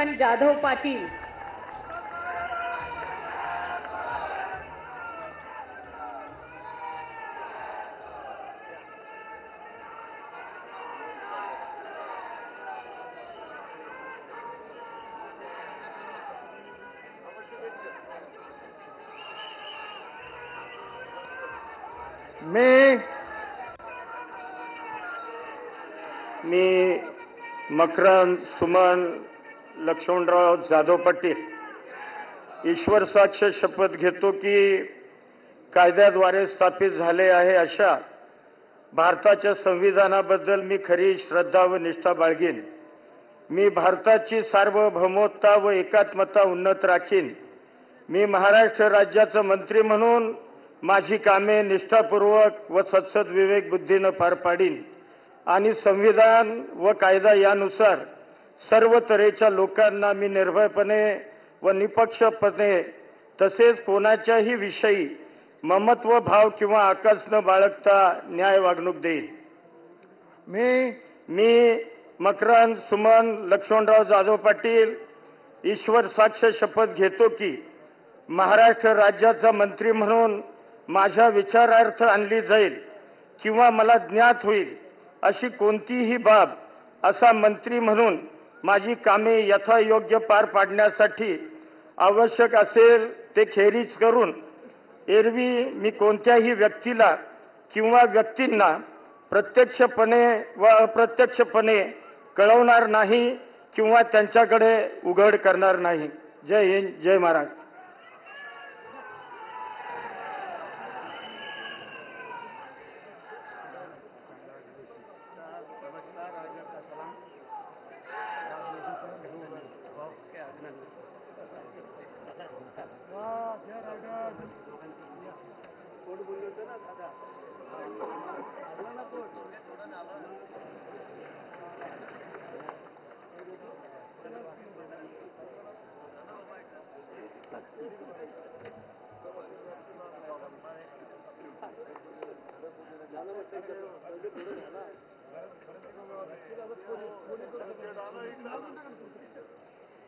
लक्ष्मण जाधव पाटील, मी मकरंद सुमन लक्ष्मणराव जाधव पाटील ईश्वर साक्ष शपथ घेतो की कायद्याद्वारे स्थापित झाले आहे अशा भारताच्या संविधानाबद्दल मी खरी श्रद्धा व निष्ठा बाळगीन. मी भारताची सार्वभौमत्ता व एकात्मता उन्नत राखीन. मी महाराष्ट्र राज्याचा मंत्री म्हणून माझी कामे निष्ठापूर्वक व सत्सद विवेक बुद्धीने पार पाडीन आणि संविधान व कायदा यानुसार सर्व तऱ्हेच्या लोकांना मी निर्भयपणे व निपक्षपणे तसेच कोणाच्याही विषयी ममत्व भाव किंवा आकस न बाळगता न्याय वागणूक देईन. मी मकरंद सुमन लक्ष्मणराव जाधव पाटील ईश्वर साक्ष शपथ घेतो की महाराष्ट्र राज्याचा मंत्री म्हणून माझ्या विचारार्थ आणली जाईल किंवा मला ज्ञात होईल अशी कोणतीही बाब असा मंत्री म्हणून माझी कामे यथायोग्य पार पाडण्यासाठी आवश्यक असेल ते खेरीज करून एरवी मी कोणत्याही व्यक्तीला किंवा व्यक्तींना प्रत्यक्षपणे व अप्रत्यक्षपणे कळवणार नाही किंवा त्यांच्याकडे उघड करणार नाही. जय हिंद, जय महाराष्ट्र.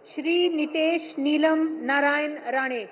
श्री नितेश नीलम नारायण राणे.